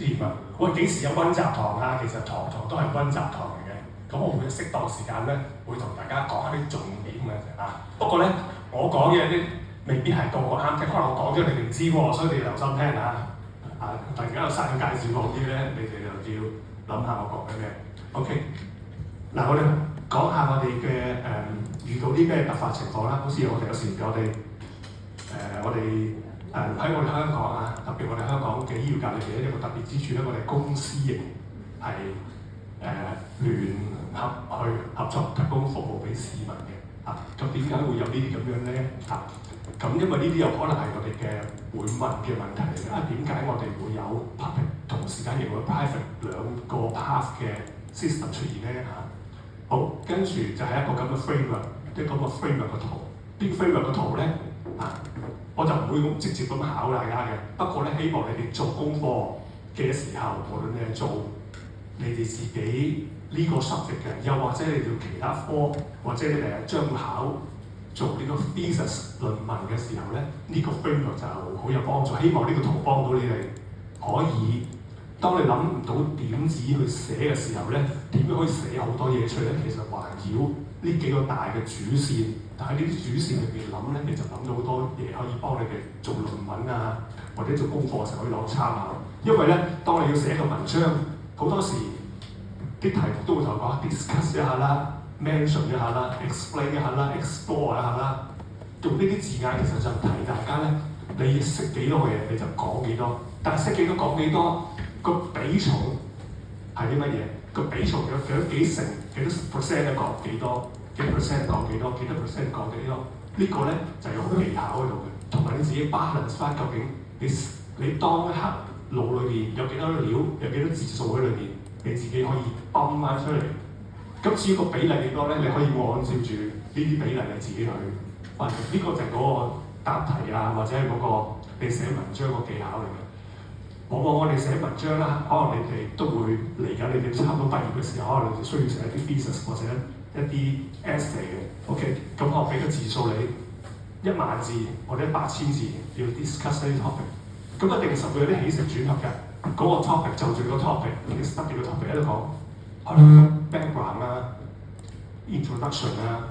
掂啊！喂，幾時有温習堂啊？其實堂都係温習堂嚟嘅。咁我會適當時間咧，會同大家講下啲重點嘅啊。不過咧，我講嘅啲未必係個個啱聽，可能我講咗你哋唔知喎，所以你留心聽啊。突然間有新介紹嗰啲咧，你哋就要諗下我講緊咩。OK， 嗱我哋講下我哋嘅遇到啲咩突發情況啦。好似我哋有時喺我哋香港啊，特別我哋香港嘅醫療界裏邊一個特別之處咧，我哋公私營係聯合去合作提供服務俾市民嘅咁點解會有呢啲咁樣咧咁因為呢啲有可能係我哋嘅會問嘅問題嚟嘅點解我哋會有 public 同時間亦會有 private 兩個 path 嘅 system 出現咧好，跟住就係一個咁嘅 framework， 一個咁嘅 framework 嘅圖。呢個 framework 嘅圖咧我就唔會咁直接咁考大家嘅。不過咧，希望你哋做功課嘅時候，無論你係做你哋自己呢個 subject 嘅，又或者你做其他科，或者你哋將會考做呢個 thesis 論文嘅時候咧，呢個 framework 就好有幫助。希望呢個圖幫到你哋，可以當你諗唔到點子去寫嘅時候咧，點樣可以寫好多嘢出嚟咧？其實環繞呢幾個大嘅主線，但喺呢啲主線裏邊諗咧，你就諗到好多嘢可以幫你哋做論文啊，或者做功課嘅時候可以攞參考。因為咧，當你要寫一個文章，好多時啲題目都會同我講 discuss 一下啦 ，mention 一下啦 ，explain 一下啦 ，explore 一下啦。用呢啲字眼其實就提大家咧，你識幾多嘅嘢你就講幾多，但係識幾多講幾多個比重係啲乜嘢？個比重有幾成幾多 percent 咧講幾多？幾 percent 講幾多？幾多 percent 講幾多？呢個咧就有技巧喺度嘅，同埋你自己 balance 翻究竟你當一刻腦裏邊有幾多料，有幾多字數喺裏邊，你自己可以泵翻出嚟。咁至於個比例幾多咧，你可以按照住呢啲比例你自己去分。呢個就係嗰個答題啊，或者係嗰個你寫文章個技巧嚟嘅。往往我哋寫文章啦，可能你哋都會嚟緊，你哋差唔多畢業嘅時候，可能你哋需要寫一啲 thesis 或者一啲 essay 嘅。OK， 咁我俾個字數你10000字或者8000字，要 discuss 呢啲 topic， 咁一定實會有啲起承轉合嘅。嗰個 topic 就住個 topic， 你 study 個 topic 喺度講，可能 background 啊、introduction 啊，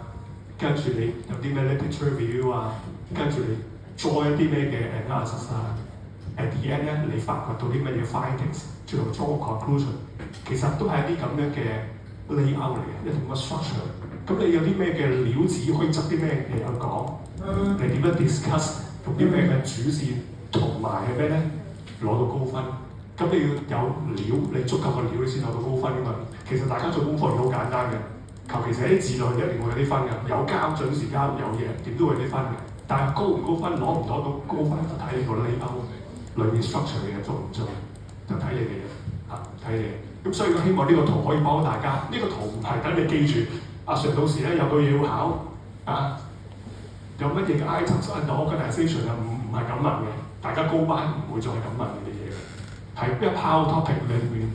跟住你有啲咩 literature review 啊，跟住你再一啲咩嘅 analysis 啊。At the end 咧，你發掘到啲乜嘢 findings， 最後 draw conclusion， 其實都係一啲咁樣嘅 layout 嚟嘅，一種嘅 structure。咁你有啲咩嘅料子可以執啲咩嘢去講？你點樣 discuss？ 用啲咩嘅主線同埋係咩咧？攞到高分。咁你要有料，你足夠嘅料，你先攞到高分㗎嘛。其實大家做功課係好簡單嘅，求其寫啲字落去一定會有啲分㗎。有交準時交有嘢，點都會有啲分嘅。但係高唔高分，攞唔攞到高分就睇你個 layout。裏面 structure 嘅嘢做唔做，就睇你哋睇你。咁所以我希望呢個圖可以幫到大家。呢個圖唔係等你記住，阿 Sir 到時咧有個嘢要考有乜嘢嘅 items under organisation 唔係咁問嘅。大家高班唔會再咁問你嘅嘢嘅。喺一 power topic 裏面，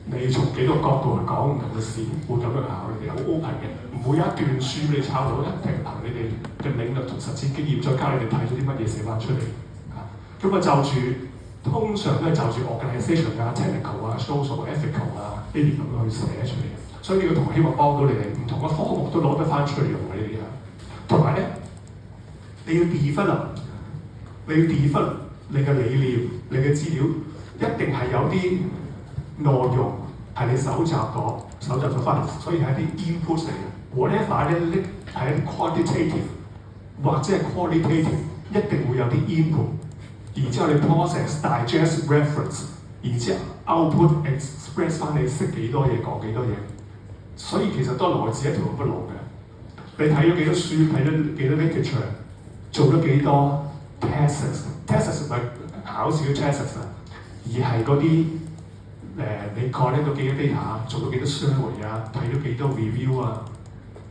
你從幾個角度去講唔同嘅事，會咁樣考你哋好 open 嘅。唔會有一段書你抄到，一定憑你哋嘅領略同實踐經驗，再加你哋睇咗啲乜嘢寫翻出嚟。咁就住通常都係就住 organisation technical social ethical 呢啲咁樣去寫出嚟。所以呢個圖希望幫到你哋，唔同嘅科目都攞得翻出嚟用嘅呢啲同埋咧，你要 develop 你嘅理念、你嘅資料，一定係有啲內容係你搜集咗翻嚟，所以係一啲 input 嚟嘅。whatever 咧係一啲 quantitative 或者係 qualitative， 一定會有啲 input。然之後你 process、digest、reference， 然之後 output、express 翻你識幾多嘢講幾多嘢，所以其實都來自一條不路嘅。你睇咗幾多書，睇咗幾多 literature， 做咗幾多 tests 唔係考試嘅 tests 而係嗰啲你 collect 到幾多 data， 做咗幾多 survey 啊，睇咗幾多 review 啊，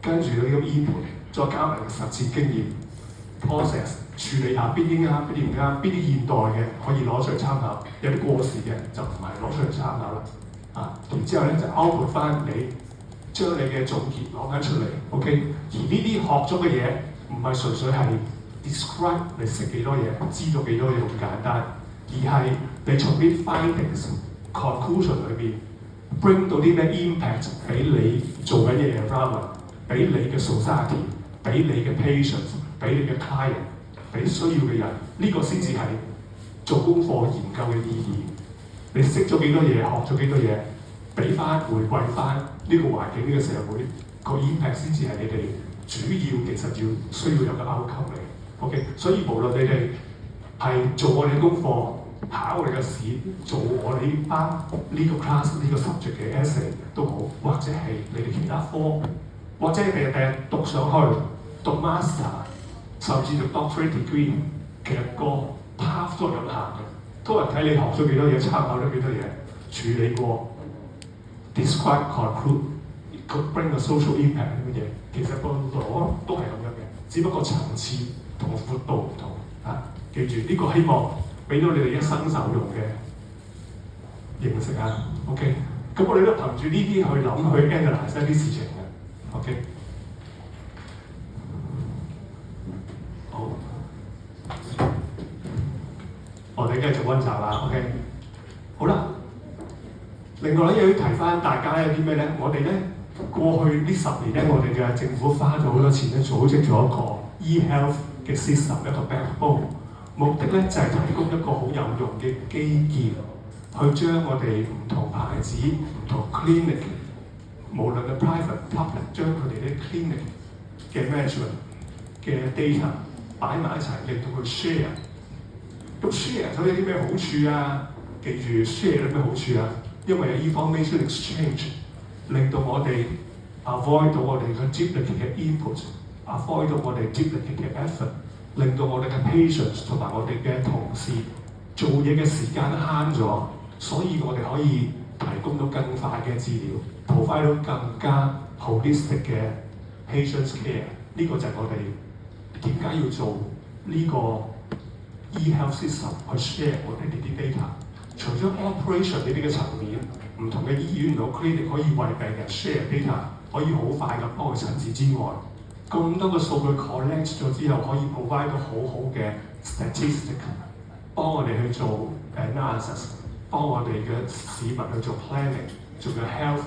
跟住嗰啲 input， 再加埋實踐經驗 process。處理下邊啲啱，邊啲唔啱，邊啲現代嘅可以攞出嚟參考，有啲過時嘅就唔係攞出嚟參考啦。然之後咧就 output 翻你，將你嘅總結攞翻出嚟 ，OK。而呢啲學咗嘅嘢唔係純粹係 describe 你識幾多嘢，知道幾多嘢咁簡單，而係你從啲 findings conclusion 裏面 bring 到啲咩 impact 俾你做緊嘅 environment， 俾你嘅 society， 俾你嘅 patients， 俾你嘅 client， 俾需要嘅人，呢個先至係做功課研究嘅意義。你識咗幾多嘢，學咗幾多嘢，俾翻回饋翻呢個環境，呢個社會個 impact 先至係你哋主要其實要需要有個 outcome 嚟。OK， 所以無論你哋係做我哋嘅功課，考我哋嘅試，做我哋呢班呢個 class 呢個 subject 嘅 essay 都好，或者係你哋其他科，或者係第日讀上去讀 master， 甚至讀 doctorate degree， 其實個 path 都係咁行嘅，都係睇你學咗幾多嘢，參考咗幾多嘢，處理過 describe conclude。Bring the social impact 呢啲嘢，其實個攞都係咁樣嘅，只不過層次同闊度唔同啊！記住呢個希望俾到你哋一生受用嘅認識啊 ！OK， 咁我哋都憑住呢啲去諗去 analyse 一啲事情嘅 OK。好，我哋繼續溫習啦 OK。好啦，另外咧又要提翻大家有啲咩咧？我哋咧。過去呢10年咧，我哋嘅政府花咗好多錢咧，組織咗一個 e-health 嘅 system， 一個 backbone， 目的咧就係提供一個好有用嘅基建，去將我哋唔同牌子、唔同 clinic， 無論係 private、public， 將佢哋啲 clinic 嘅 management 嘅 data 擺埋一齊，令到佢 share。咁 share 咗有啲咩好處啊？記住 share 有咩好處啊？因為有 information exchange。令到我哋 avoid 到我哋嘅 duplicate 嘅 input，avoid 到我哋 duplicate 嘅 effort， 令到我哋嘅 patients 同埋我哋嘅同事做嘢嘅時間慳咗，所以我哋可以提供到更快嘅治療 ，provide 到更加 holistic 嘅 patients care。呢個就係我哋點解要做呢個 e-health system 去 share 我哋呢啲 data。除咗 operation 呢啲嘅層面，唔同嘅醫院同 clinic 可以為病人 share data， 可以好快咁幫佢診治之外，咁多個數據 collect 咗之後，可以 provide 到好好嘅 statistic， 幫我哋去做 analysis， 幫我哋嘅市民去做 planning， 做嘅 health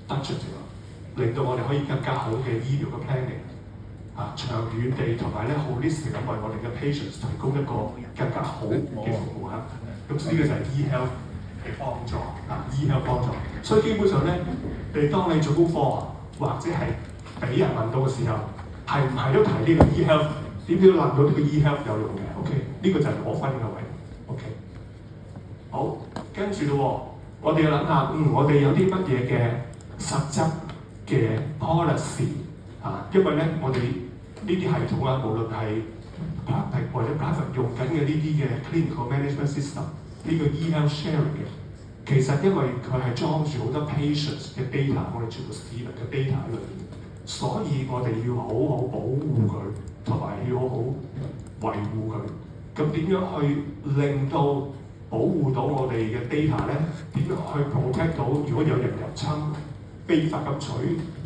budgeting， 令到我哋可以更加好嘅醫療嘅 planning， 長遠地同埋咧 holistic 咁為我哋嘅 patients 提供一個更加好嘅服務嚇。咁呢個就係 e-health 嘅幫助e-health 幫助。所以基本上咧，當你做功課或者係俾人問到嘅時候，係唔係都提呢個 e-health？ 點都要諗到呢個 e-health 有用嘅。OK， 呢個就係攞分嘅位。OK， 好，跟住咯，我哋要諗下，我哋有啲乜嘢嘅實質嘅 policy 因為咧，我哋呢啲系統啊，無論係 public 或者 private 用緊嘅呢啲嘅 clinical management system， 呢個 e-health sharing 嘅，其實因為佢係裝住好多 patients 嘅 data， 我哋全部市民嘅 data 喺裏面，所以我哋要好好保護佢，同埋要好好維護佢。咁點樣去令到保護到我哋嘅 data 咧？點樣去 protect 到？如果有人入侵、非法咁取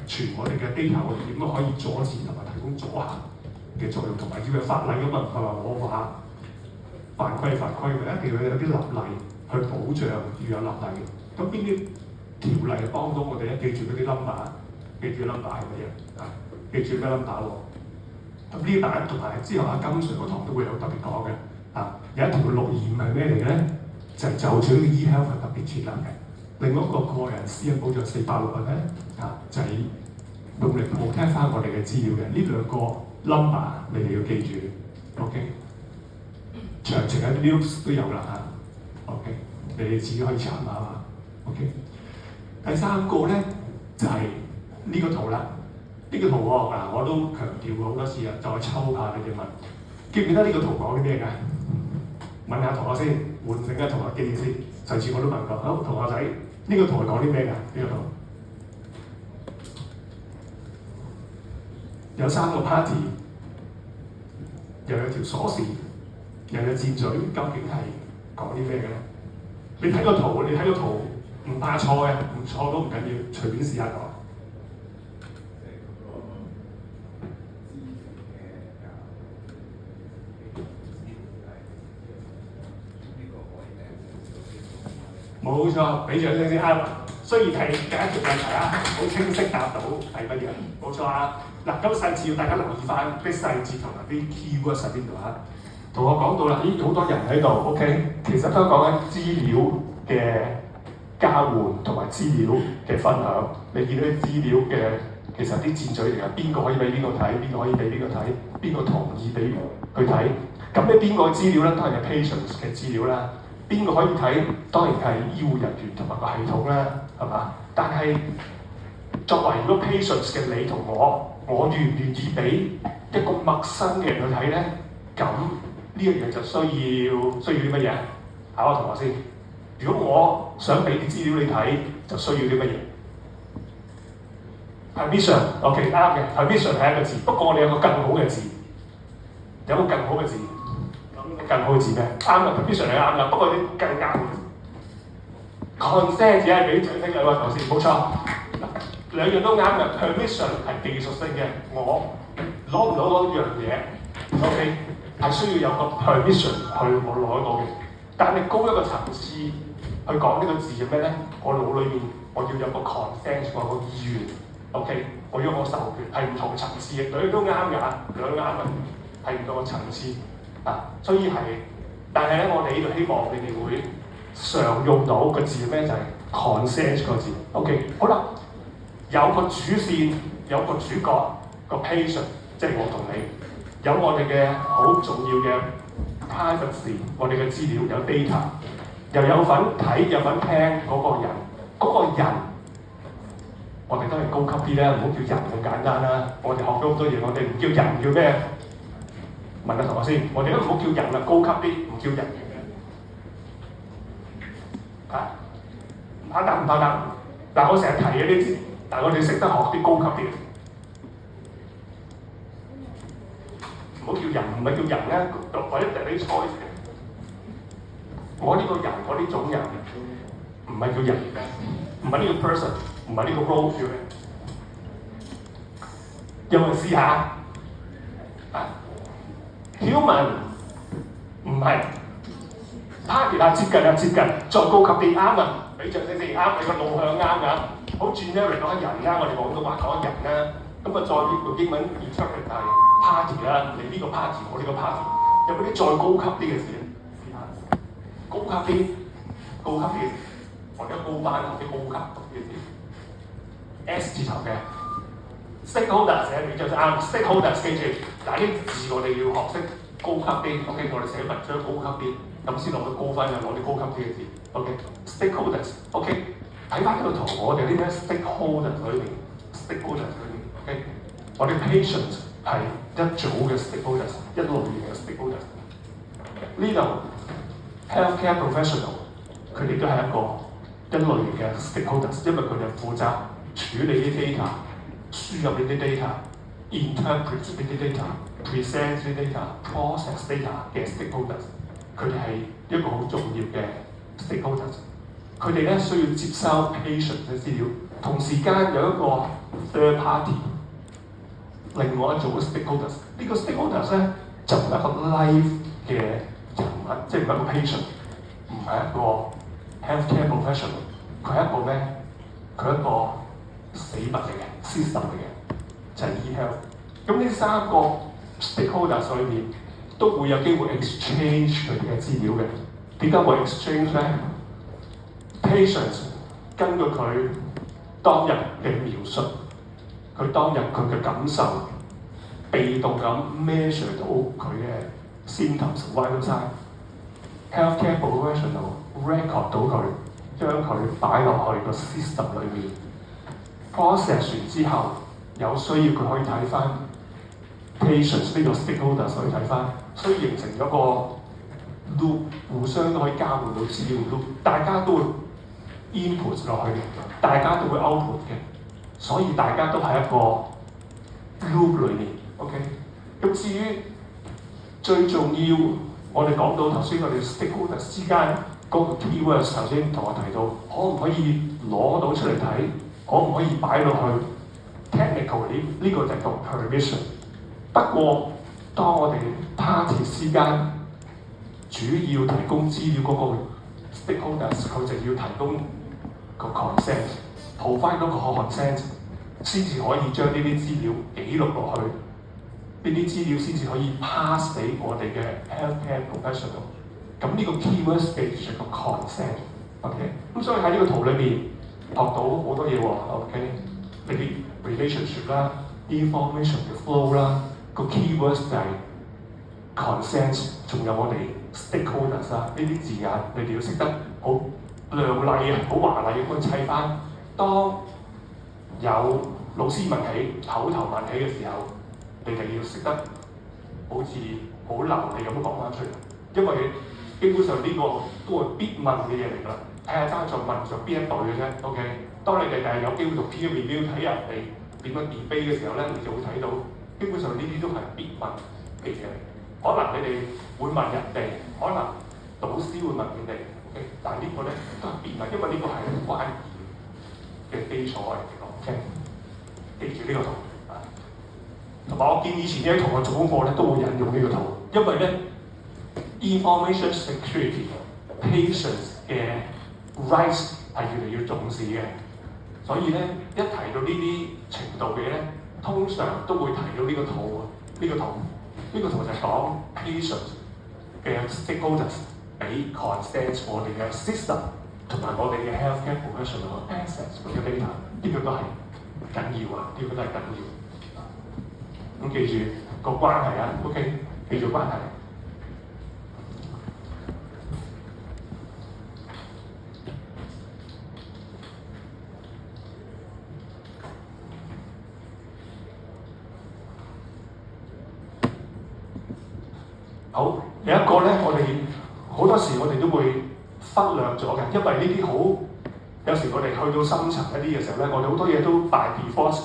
傳我哋嘅 data， 我哋點樣可以阻止同埋提供阻嚇嘅作用？同埋要有法例㗎嘛，唔係話我話犯規嘅，一定要有啲立例去保障，要有立例。咁邊啲條例幫到我哋咧？記住嗰啲 number， 記住 number 係乜嘢啊？記住咩 number 喎？咁呢大同埋之後阿金 Sir 個堂都會有特別講嘅。有一條625係咩嚟嘅咧？就係就住呢個 e-health 係特別設立嘅。另外一個個人私隱保障486係咩？就係用嚟 protect 翻我哋嘅資料嘅。呢兩個 number 你哋要記住 ，OK？ 詳情喺 news 都有啦OK？ 你哋自己可以查下 OK？ 第三個咧就係呢個圖啦。呢個圖我都強調過好多次啦，就係抽下你哋問，記唔記得呢個圖講啲咩㗎？問下同學先，喚醒下同學記憶先。上次我都問過，好同學仔，呢個圖係講啲咩㗎？呢個圖有3個 party， 又有條鎖匙，又有箭嘴，究竟係講啲咩嘅咧？你睇個圖，唔怕錯嘅，唔錯都唔緊要，隨便試下講。冇錯，俾掌聲先啱。雖然係第一條問題啊，好清晰答到係乜嘢，冇錯啊。嗱，咁細節要大家留意翻啲細節同埋啲 keywords 喺邊度啊？同我講到啦，咦，好多人喺度 ，OK， 其實都講緊資料嘅交換同埋資料嘅分享。你見到啲資料嘅其實啲箭嘴嚟㗎，邊個可以俾邊個睇，邊個可以俾邊個睇，邊個同意俾佢睇。咁咧邊個資料咧都係 patients 嘅資料啦。邊個可以睇？當然係醫護人員同埋個系統啦，係嘛？但係作為如果 patients 嘅你同我願唔願意俾一個陌生嘅人去睇咧？咁呢一樣就需要啲乜嘢？考下同學先。如果我想俾啲資料你睇，就需要啲乜嘢？permission，OK， 啱嘅。permission 係一個字，不過我哋有個更好嘅字，有個更好嘅字。更好嘅字咩？啱嘅 permission 係啱嘅，不過啲更啱嘅 consent 只係俾掌聲兩位頭先，冇錯。兩樣都啱嘅。permission 係技術性嘅，我攞唔攞到一樣嘢 ，OK， 係需要有個 permission 去我攞到嘅。但係高一個層次去講呢個字係咩咧？我腦裏面我要有個 consent， 我有個意願 ，OK， 我要我授權係唔同層次嘅，兩樣都啱嘅，兩樣都啱嘅，係唔同嘅層次。所以係，但係咧，我哋呢度希望你哋會常用到個字咩？就係 consent 個字。OK， 好啦，有個主線，有個主角，個 patient， 即係我同你，有我哋嘅好重要嘅 privacy， 我哋嘅資料有 data， 又有份睇，有份聽嗰個人，我哋都係高級啲啦，唔好叫人咁簡單啦。我哋學咗好多嘢，我哋唔叫人，叫咩？問下同學先，我哋都唔好叫人啦，高級啲，唔叫人嘅。唔怕答，唔怕答。嗱，我成日提嘅啲字，但係我哋識得學啲高級啲。唔好叫人，唔係叫人咧，或者你錯嘅。我呢個人，我呢種人，唔係叫人，唔係呢個 person， 唔係呢個 role 叫嘅。有冇試下？Human 唔係 party 接近，再高級啲啱啊！俾掌聲先啱，你個路向啱㗎。好 generic 講緊人啦，我哋廣東話講緊人啦。咁啊，再用英文 interpret 係 party 啦，你呢個 party， 我呢個 party， 有冇啲再高級啲嘅事？試下高級啲，或者高班或者高級啲嘅事。S 字頭嘅 stakeholders 寫俾掌聲啱 ，stakeholders 記住，嗱啲字我哋要學識高級啲 ，OK， 我哋寫文章高級啲，咁先攞到高分嘅，攞啲高級啲嘅字 ，OK，stakeholders，OK， 睇翻呢個圖，我哋呢啲 stakeholders 裏面 ，OK， 我哋 patients 係一組嘅 stakeholders， 一類型嘅 stakeholders， 呢度 healthcare professional 佢哋都係一類型嘅 stakeholders， 因為佢哋負責處理啲 data。輸入呢啲 data、interpret 呢啲 data、present 呢啲 data、process data 嘅 stakeholders， 佢哋係一個好重要嘅 stakeholders。佢哋咧需要接收 patient 嘅資料，同時間有一個 third party， 另外一組嘅 stakeholders。呢個 stakeholders 咧就唔係一個 live 嘅人物，即係唔係一個 patient， 唔係一個 healthcare professional， 佢係一個咩？佢係一個死物嚟嘅 system 嚟嘅，就係 e-health。咁呢三個 stakeholders 裏面都會有機會 exchange 佢哋嘅資料嘅。點解會 exchange 咧 ？Patients 根據佢當日嘅描述，佢當日佢嘅感受，被動咁 measure 到佢嘅 symptoms、vital sign。Healthcare professional record 到佢，將佢擺落去個 system 裏面。process 完之後，有需要佢可以睇翻 patients 呢個 stakeholders 可以睇翻，所以形成咗個 loop， 互相都可以交換到資料 loop， 大家都會 input 落去嘅，大家都會 output 嘅，所以大家都喺一個 loop 裏面 ，OK。咁至於最重要，我哋講到頭先我哋 stakeholders 之間嗰個 keywords， 頭先同我提到，可唔可以攞到出嚟睇？可唔可以擺落去 technically 呢個就係個 permission。不過當我哋 party 之間主要提供資料嗰個 stakeholders 佢就要提供個 consent，provide 嗰個 consent， 先至可以將呢啲資料記錄落去，呢啲資料先至可以 pass 俾我哋嘅 healthcare professional。咁呢個 keyword stage 係個 consent，OK，咁所以喺呢個圖裏面學到好多嘢喎 ，OK， 呢啲 relationship 啦 ，information 嘅 flow 啦，個 keywords 就係 consent， 仲有我哋 stakeholders 啦，呢啲字眼你哋要識得好亮麗啊，好華麗咁去砌翻。當有老師問起、口頭問起嘅時候，你哋要識得好似好流利咁講翻出嚟，因為基本上呢個都係必問嘅嘢嚟㗎啦。睇下爭在問咗邊一隊嘅啫 ，OK。當你哋第日有機會讀 peer review 睇人哋點樣 debate 嘅時候咧，你就會睇到基本上呢啲都係必問嘅嘢。可能你哋會問人哋，可能導師會問你哋 ，OK。但係呢個咧都係必問，因為呢個係關鍵嘅基礎嚟嘅，OK。記住呢個圖啊，同埋我見以前啲同學做功課咧都會引用呢個圖，因為咧 information security、patients 嘅 rights 係越嚟越重視嘅，所以咧一提到呢啲程度嘅咧，通常都會提到呢個圖啊，呢個圖就係講 patients 嘅 stakeholders 俾 consent 我哋嘅 system 同埋我哋嘅 healthcare professional access 嘅 data， 呢個都係緊要啊！呢個都係緊要。咁記住個關係啊 ，OK， 記住關係。好，有一個咧，我哋好多時我哋都會忽略咗嘅，因為呢啲好。有時我哋去到深層一啲嘅時候咧，我哋好多嘢都 by default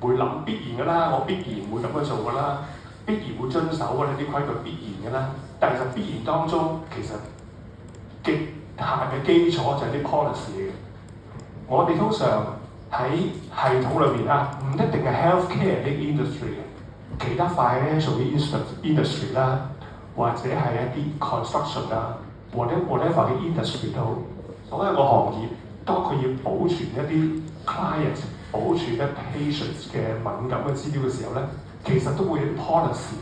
會諗必然㗎啦，我必然會咁樣做㗎啦，必然會遵守㗎啦，啲規矩必然㗎啦。但係其實必然當中其實極限嘅基礎就係啲 policy 嘅。我哋通常喺系統裏面啊，唔一定係 healthcare 啲 industry 嘅，其他 financial industry 啦，或者係一啲 construction 啊，或者 whatever 嘅 industry 都好，所有個行業。當佢要保存一啲 client、保存一 patients 嘅敏感嘅資料嘅時候咧，其實都會有啲 policy、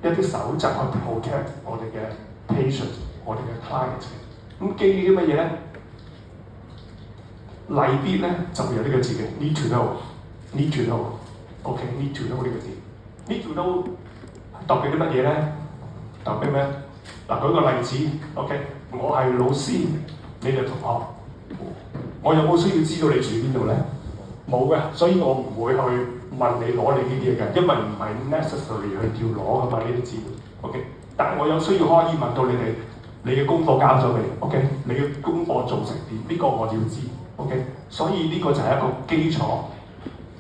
一啲守則去 protect 我哋嘅 patients、我哋嘅 client 嘅。咁基於啲乜嘢咧？例必咧就會有呢個字嘅 need to know，need to know，OK，need to know 呢個字 ，need to know 代表啲乜嘢咧？代表咩？嗱，舉個例子 ，OK， 我係老師，你係同學。我有冇需要知道你住邊度咧？冇嘅，所以我唔會去問你攞你呢啲嘢嘅，因為唔係 necessary 去要攞噶嘛呢啲資料。OK， 但係我有需要可以問到你哋，你嘅功課交咗未 ？OK， 你嘅功課做成點？呢個我要知。OK， 所以呢個就係一個基礎。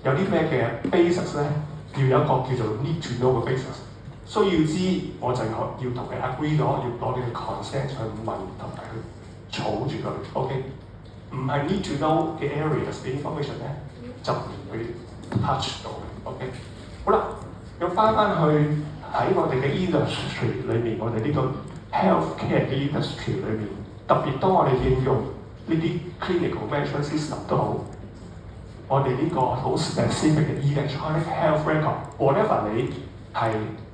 有啲咩嘅 basis 咧？要有一個叫做 need to know 嘅 basis。需要知我就要同你 agree 咗，要攞你嘅 consent 去問同埋去儲住佢。OK。唔係 need to know 嘅 areas 嘅 information 咧，就唔會 touch 到嘅。OK， 好啦，又翻去喺我哋嘅 industry 裏面，我哋呢個 healthcare 嘅 industry 裏面，特別當我哋應用呢啲 clinical management system 都好，我哋呢個好 specific 嘅 electronic health record，whatever 你係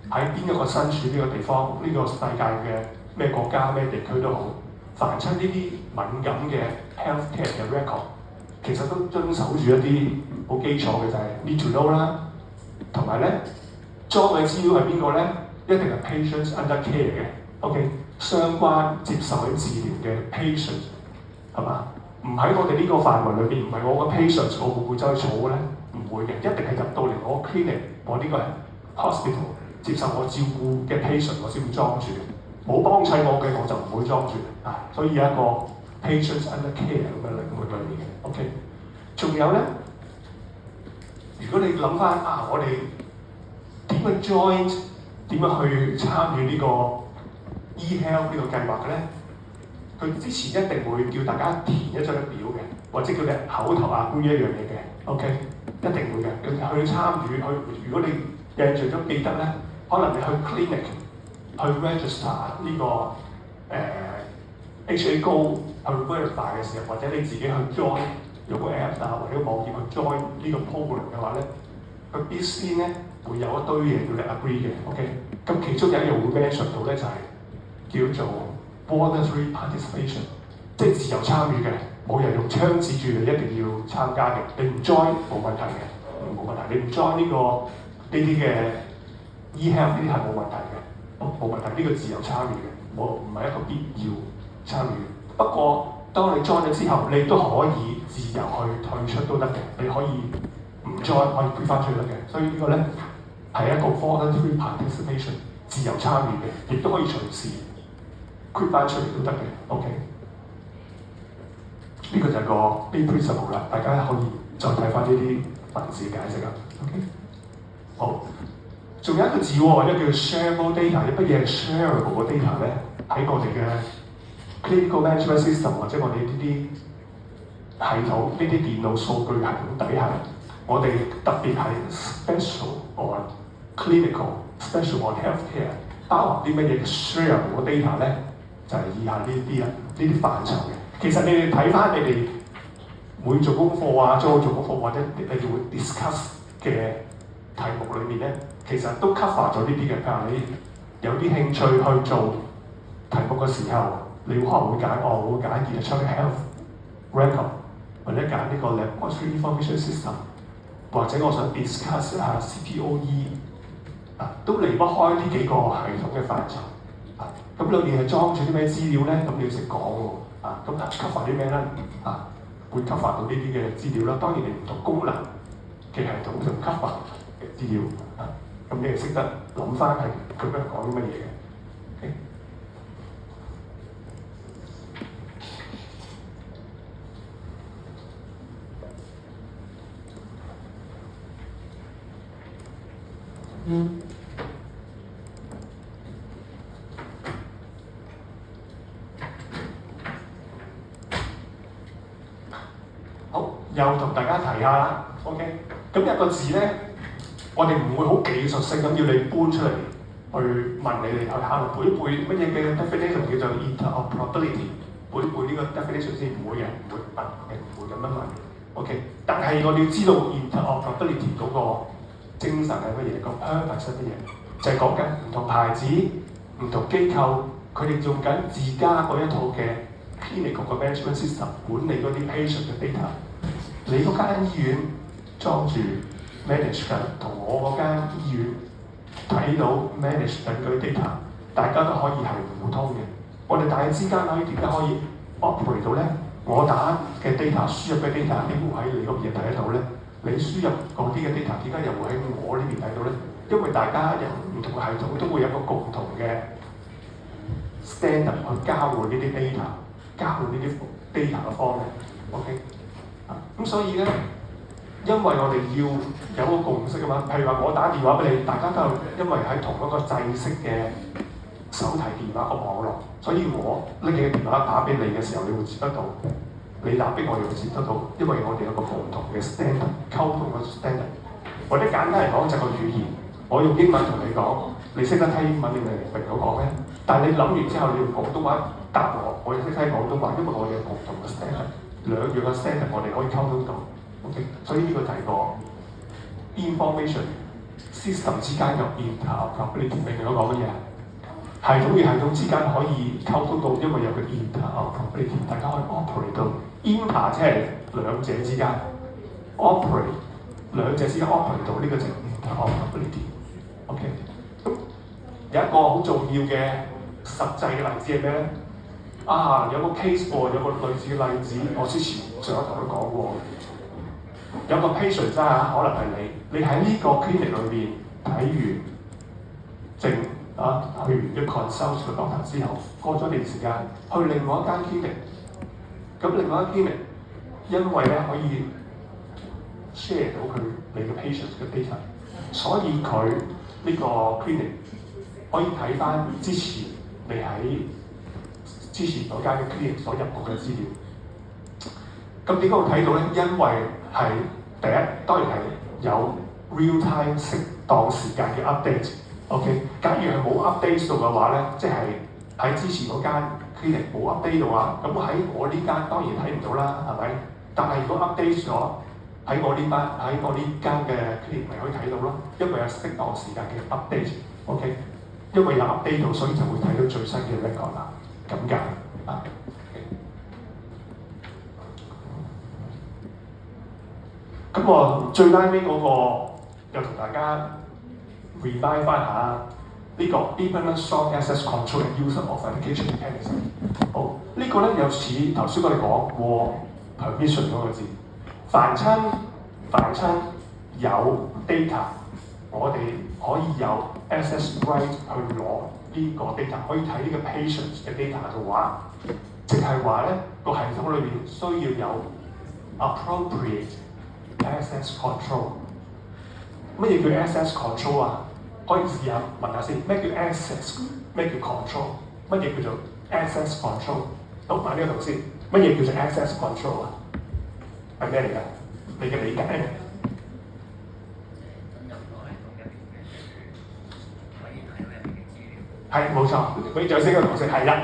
喺邊一個身處呢個地方，呢個世界嘅咩國家咩地區都好。凡親呢啲敏感嘅 healthcare 嘅 record， 其實都遵守住一啲好基礎嘅就係 need to know 啦，同埋咧裝嘅資料係邊個咧？一定係 patients under care 嘅 ，OK， 相關接受緊治療嘅 patients 係嘛？唔喺我哋呢個範圍裏邊，唔係我個 patients， 我會唔會走去儲咧？唔會嘅，一定係入到嚟我 clinic， 我呢個係 hospital 接受我照顧嘅 patient， 我先會裝住。冇幫襯我嘅我就唔會裝住啊，所以有一個 patients under care 咁嘅概念嘅 ，OK。仲有咧，如果你諗翻啊，我哋點樣 join， 點樣去參與呢個 e-health 呢個計劃嘅咧？佢之前一定會叫大家填一張表嘅，或者叫你口頭agree一樣嘢嘅 ，OK， 一定會嘅。去參與去，如果你印象中記得咧，可能你去 clinic。去 register 呢個 HA 高去 verify 嘅時候，或者你自己去 join 用個 app 啊或者個網頁去 join 呢個 program 嘅話咧，佢必先咧會有一堆嘢要你 agree 嘅 ，OK？ 咁其中有一樣會 mention 到咧就係、叫做 voluntary participation， 即係自由參與嘅，冇人用槍指住你一定要參加嘅，你唔 join 冇問題嘅，冇問題，你唔 join 呢啲嘅 e-health 呢啲係冇問題嘅，冇問題，呢個自由參與嘅，唔係一個必要參與。不過當你 join 咗之後，你都可以自由去退出都得嘅，你可以唔 join 可以退翻出去得嘅，所以呢個咧係一個 voluntary participation 自由參與嘅，亦都可以隨時 quit 翻出嚟都得嘅 ，OK？ 呢個就係個 main principle 啦，大家可以再睇翻呢啲文字解釋啦 ，OK？ 好，仲有一個字喎，一個叫 shareable data， 乜嘢係 shareable 嘅 data 咧？喺我哋嘅 clinical management system 或者我哋呢啲系統、呢啲電腦數據系統底下，我哋特別係 special on clinical、special on healthcare， 包含啲乜嘢嘅 shareable data 咧？就係以下呢啲啦，呢啲範疇嘅。其實你哋睇翻你哋每做功課啊，做功課或者你哋會 discuss 嘅題目裏面咧，其實都 cover 咗呢啲嘅。譬如你有啲興趣去做題目嘅時候，你可能會揀我會揀 electronic health record， 或者揀呢個 laboratory information system， 或者我想 discuss 一下 CPOE 都離不開呢幾個系統嘅範疇。咁裏面係裝住啲咩資料咧？咁你要識講喎，咁 cover 啲咩咧？會 cover 到呢啲嘅資料啦。當然你唔同功能嘅系統就 cover 嘅資料，咁你係識得諗翻係佢咩講啲乜嘢嘅。Okay？又同大家提下啦 ，OK？ 咁一個字咧，我哋唔會好技術性咁要你搬出嚟去問你哋去考慮背一背乜嘢嘅 definition 叫做 interoperability， 背一背呢個 definition 先，唔會嘅，唔會問嘅，唔會咁樣問嘅 ，OK？ 但係我哋要知道 interoperability 嗰個精神係乜嘢，個 purpose 係乜嘢，就係講緊唔同牌子、唔同機構，佢哋用緊自家嗰一套嘅 clinical 嘅 management system 管理嗰啲 patient 嘅 data。你嗰間醫院裝住 manage 緊，同我嗰間醫院睇到 manage 緊嗰啲 data， 大家都可以係互通嘅。我哋大家之間可以點解可以 operate 到咧？我打嘅 data 輸入嘅 data 點會喺你嗰邊睇得到咧？你輸入嗰啲嘅 data 點解又會喺我呢邊睇到咧？因為大家有唔同嘅系統都會有一個共同嘅 standard 去交換呢啲 data， 交換呢啲 data 嘅方面 ，OK？咁所以咧，因為我哋要有個共識啊嘛。譬如話我打電話俾你，大家都係因為喺同一個制式嘅手提電話個網絡，所以我拎起個電話打俾你嘅時候，你會接得到；你打俾我又會接得到，因為我哋有個共同嘅 standard 溝通嘅 standard。或者簡單嚟講就係個語言，我用英文同你講，你識得聽英文，你明我講咩？但係你諗完之後，你用廣東話答我，我又識聽廣東話，因為我哋有共同嘅 standard。兩樣嘅 standard 我哋可以溝通到 ，OK？ 所以呢個就係個 information system 之間嘅 interoperability， 明唔明我講乜嘢啊？系統與系統之間可以溝通到，因為有個 interoperability， 大家可以 operate 到 inter 即係兩者之間 operate 兩者之間 operate 到呢個就 interoperability，OK？ 咁有一個好重要嘅實際嘅例子係咩咧？有個 case 喎，有個類似嘅例子，我之前上一堂都講過。有個 patient 可能係你喺呢個 clinic 裏邊睇完症去完一 consult 個 doctor 之後，過咗一段時間，去另外一間 clinic， 咁另外一間 clinic 因為咧可以 share 到佢你嘅 patient 嘅 data， 所以佢呢個 clinic 可以睇翻之前你喺之前嗰間嘅 clinic 所入過嘅資料，咁點解會睇到咧？因為係第一，當然係有 real time 適當時間嘅 update。OK， 假如係冇 update 到嘅話咧，即係喺之前嗰間 clinic 冇 update 嘅話，咁喺我呢間當然睇唔到啦，係咪？但係如果 update 咗喺我呢間嘅 clinic 咪可以睇到咯，因為有適當時間嘅 update，OK，因為有 update 到，所以就會睇到最新嘅 record 啦，咁解啊。咁我最拉尾嗰個又同大家 remind 翻下呢個 Implement Strong Access Control and User Authentication Mechanism。好，呢個咧有似頭先我哋講過 permission 嗰個字，凡親有 data， 我哋可以有 access right 去攞呢個 data， 可以睇呢個 patient 嘅 data 嘅話，即係話咧個系統裏邊需要有 appropriate access control。乜嘢叫 access control 啊？可以試下問下先，咩叫 access？ 咩叫 control？ 乜嘢叫做 access control？ 好，問呢個同先，乜嘢叫做 access control 啊？係咩嚟㗎？你嘅理解係？係冇錯，俾掌聲嘅同事係啦。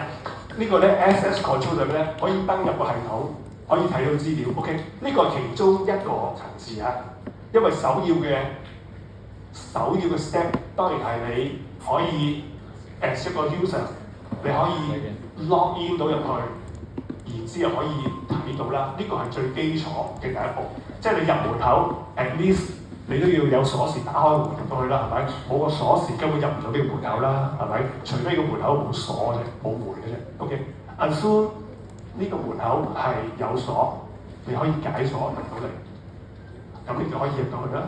呢個咧 access control 就係咩咧？可以登入個系統，可以睇到資料。OK， 呢個係其中一個層次啊。因為首要嘅 step 當然係你可以 as 一個 user， 你可以 log in 到入去，然之後可以睇到啦。呢個係最基礎嘅第一步，即係你入門口 at least 你都要有鎖匙打開門入到去啦，係咪？冇個鎖匙根本入唔到呢個門口啦，係咪？除非個門口冇鎖啫，冇門嘅啫。OK，as soon 呢個門口係有鎖，你可以解鎖入到嚟。咁你就可以入到去啦。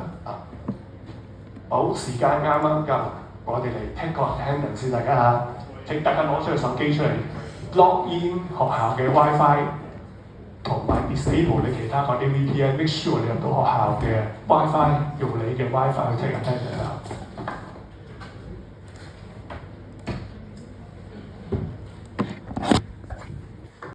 好，時間啱啱夠，我哋嚟 take 個 attendance 先，大家嚇。請大家攞出個手機出嚟 log in 學校嘅 WiFi， 同埋 disable 你其他嗰啲 VPN，make sure 你入到學校嘅 WiFi， 用你嘅 WiFi 去 take attendance 啦。